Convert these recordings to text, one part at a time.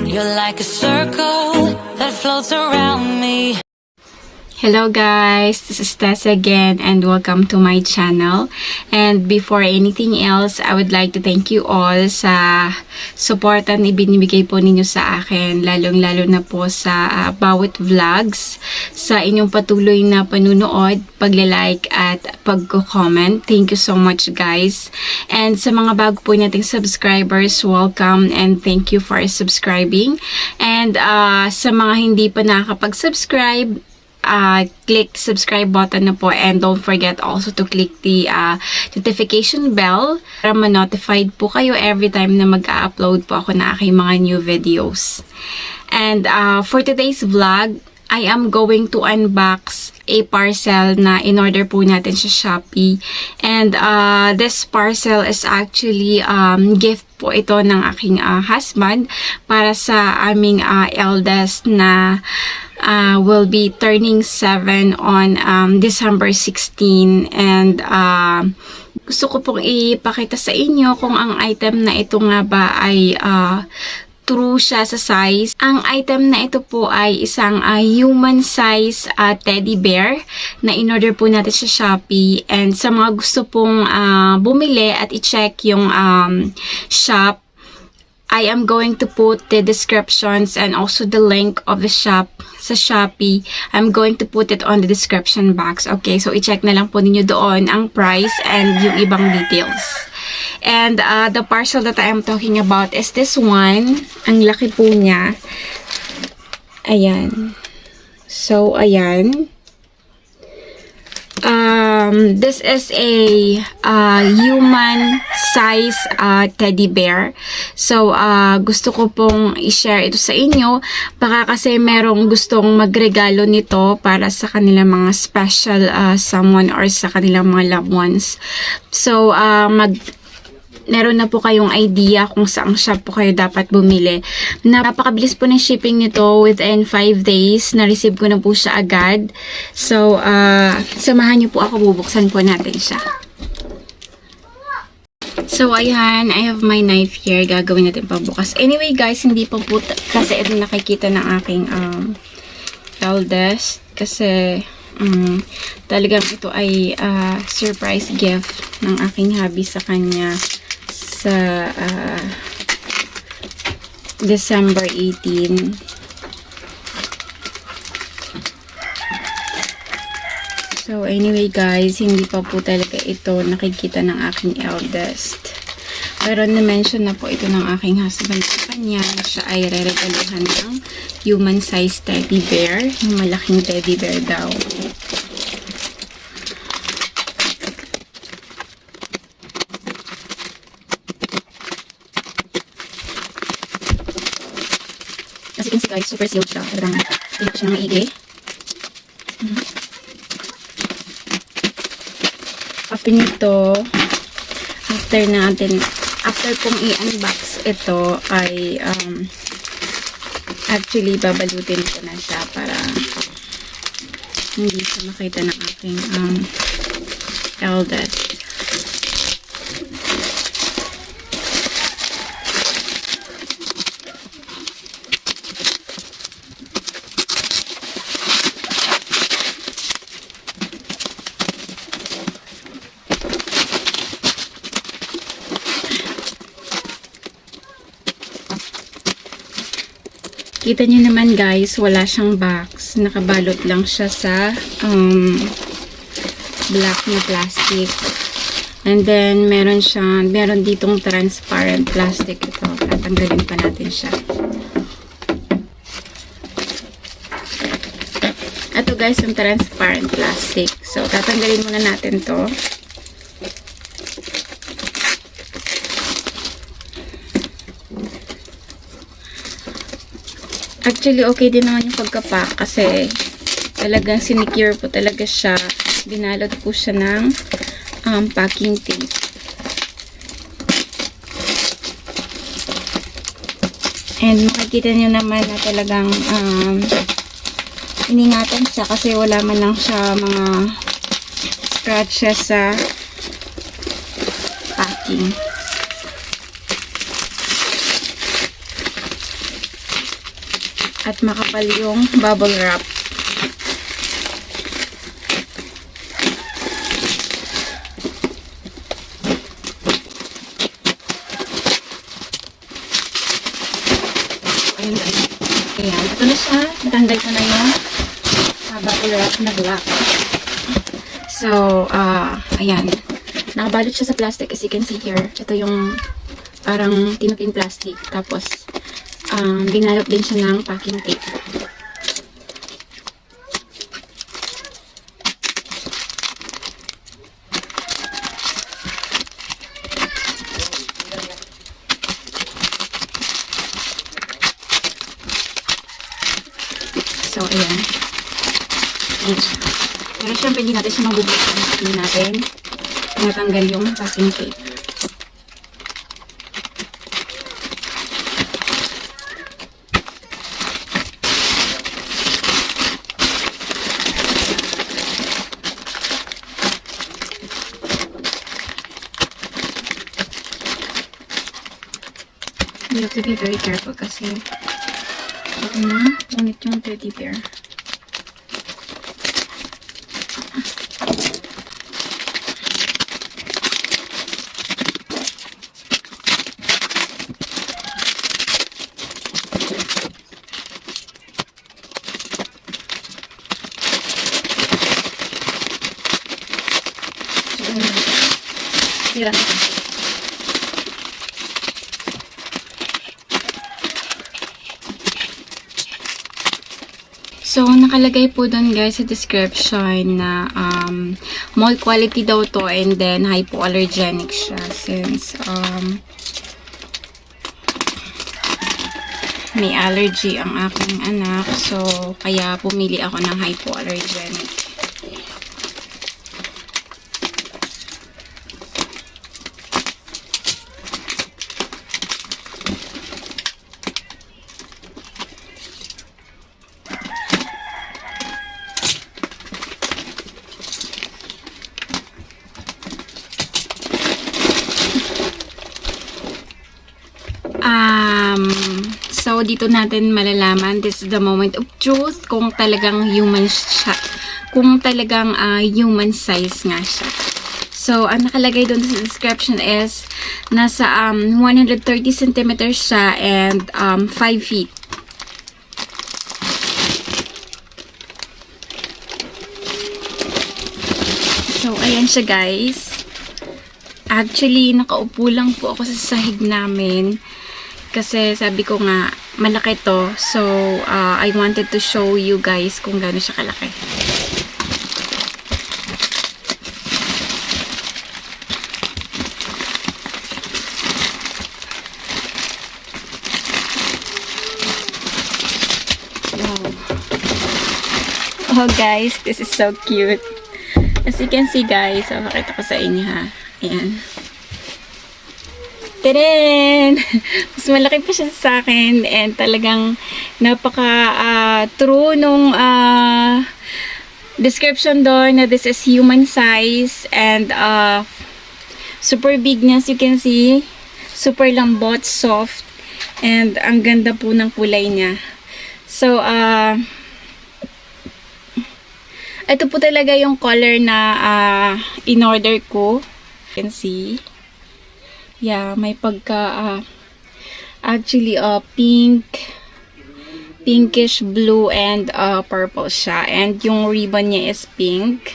You're like a circle that floats around me. Hello guys, this is Tess again and welcome to my channel. And before anything else, I would like to thank you all sa support na ibinibigay po ninyo sa akin, lalong-lalo na po sa bawat vlogs, sa inyong patuloy na panunood, pagla-like at pagko-comment. Thank you so much guys. And sa mga bago po nating subscribers, welcome and thank you for subscribing. And sa mga hindi pa nakakapag-subscribe, click the subscribe button na po, and don't forget also to click the notification bell para ma-notified po kayo every time na mag-upload po ako na aking mga new videos. And for today's vlog, I am going to unbox a parcel na in-order po natin sa Shopee. And this parcel is actually gift po ito ng aking husband para sa aming eldest na will be turning 7 on December 16. And gusto ko pong ipakita sa inyo kung ang item na ito nga ba ay true siya sa size. Ang item na ito po ay isang human size teddy bear na in-order po natin sa Shopee. And sa mga gusto pong bumili at i-check yung shop, I am going to put the descriptions and also the link of the shop sa Shopee. I'm going to put it on the description box. Okay, so i-check na lang po ninyo doon ang price and yung ibang details. And the parcel that I am talking about is this one. Ang laki po niya. Ayan. So, ayan. This is a human size teddy bear. So, gusto ko pong i-share ito sa inyo. Baka kasi merong gustong magregalo nito para sa kanilang mga special someone or sa kanilang mga loved ones. So, meron na po kayong idea kung saang shop po kayo dapat bumili. Napakabilis po ng shipping nito, within 5 days. Na-receive ko na po siya agad. So, samahan niyo po ako, bubuksan po natin siya. So, ayan, I have my knife here. Gagawin natin pabukas. Anyway guys, hindi pa po kasi ito nakikita ng aking eldest. Kasi talagang ito ay surprise gift ng aking hubby sa kanya sa December 18. So anyway guys, hindi pa po talaga ito nakikita ng aking eldest. Pero na-mention na po ito ng aking husband sa kanya na siya ay re-regaluhan ng human size teddy bear. Yung malaking teddy bear daw. As you can see guys, super sealed siya. Talagang ilap siya ng maigi. After nito, after pong i-unbox ito, ay actually babalutin ko na siya para hindi siya makita ng aking eldest. Kita nyo naman guys, wala siyang box. Nakabalot lang siya sa black na plastic. And then, meron ditong transparent plastic ito. Tatanggalin pa natin siya. Ito guys, yung transparent plastic. So, tatanggalin muna natin to. Actually, okay din naman yung pagkapack kasi talagang sinicure po talaga siya. Binalot po siya ng packing tape. And makikita nyo naman na talagang iningatan siya kasi wala man lang siya mga scratches sa packing. At makapal yung bubble wrap. Ayan guys. Ayan. Ito na siya. Natanggal ko na yung bubble wrap na black. So, ayan. Nakabalot siya sa plastic as you can see here. Ito yung parang tinuping plastic. Tapos, binalot din siya ng packing tape. So, ayan. Ayan siya. Pero syempre, hindi natin siya mabubukan. Hindi natin natanggal yung packing tape. You have to be very careful kasi baka punit yung teddy bear. Sira. So, nakalagay po doon guys sa description na mold quality daw to and then hypoallergenic siya since may allergy ang aking anak. So, kaya pumili ako ng hypoallergenic. So, dito natin malalaman, this is the moment of truth, kung talagang human siya. Kung talagang human size nga siya. So, ang nakalagay doon sa description is, nasa 130 cm siya and 5 feet. So, ayan siya guys. Actually, nakaupo lang po ako sa sahig namin. Kasi sabi ko nga, malaki to. So, I wanted to show you guys kung gaano siya kalaki. Wow. Oh guys, this is so cute. As you can see guys, makita ko sa inyo ha. Ayan. Tadaan! Mas malaki pa siya sa akin and talagang napaka true nung description doon na this is human size and super big niya as you can see. Super lambot, soft and ang ganda po ng kulay niya. So, ito po talaga yung color na in-order ko. You can see. Yeah, may pagka actually pinkish blue and purple siya. And yung ribbon niya is pink.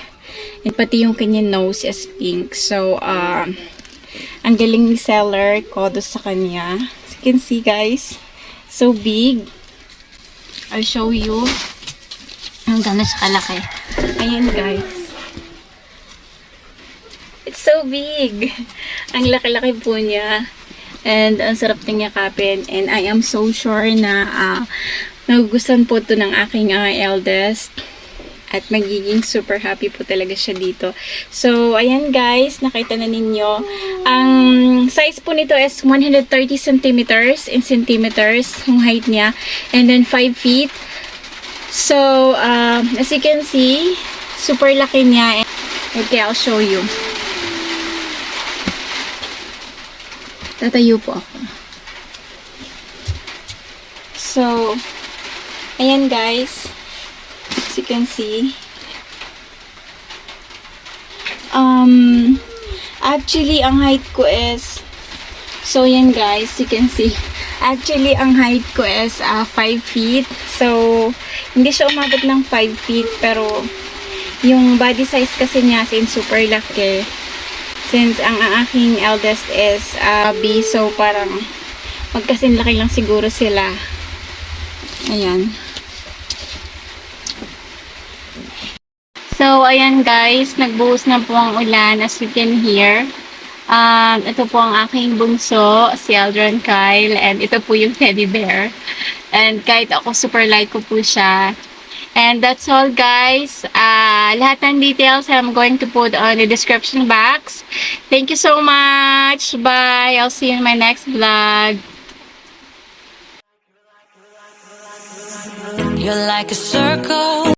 And pati yung kanya nose is pink. So, ang galing ni seller, kudos sa kanya. As you can see guys, so big. I'll show you ang gano'n siya kalaki. Ayan guys. It's so big. Ang laki-laki po niya. And ang sarap niyang yakapin. And I am so sure na nagugustuhan po ito ng aking eldest. At magiging super happy po talaga siya dito. So, ayan guys. Nakita na ninyo. Ang size po nito is 130 centimeters in centimeters. Yung height niya. And then 5 feet. So, as you can see, super laki niya. Okay, I'll show you. Tatayo po ako. So, Ayan guys. As you can see. Actually, ang height ko is, so yan guys, you can see. Actually, ang height ko is 5 feet. So, hindi siya umabot ng 5 feet. Pero, yung body size kasi niya, since super laki. Since ang aking eldest is hubby. So, parang magkasinlaki lang siguro sila. Ayan. So, ayan guys, nagbuhos na po ang ulan as you can hear. Ito po ang aking bunso, si Eldron Kyle, and ito po yung teddy bear. And kahit ako super like ko po siya. And that's all guys. Lahat ng details I'm going to put on the description box. Thank you so much. Bye. I'll see you in my next vlog. You're like a circle.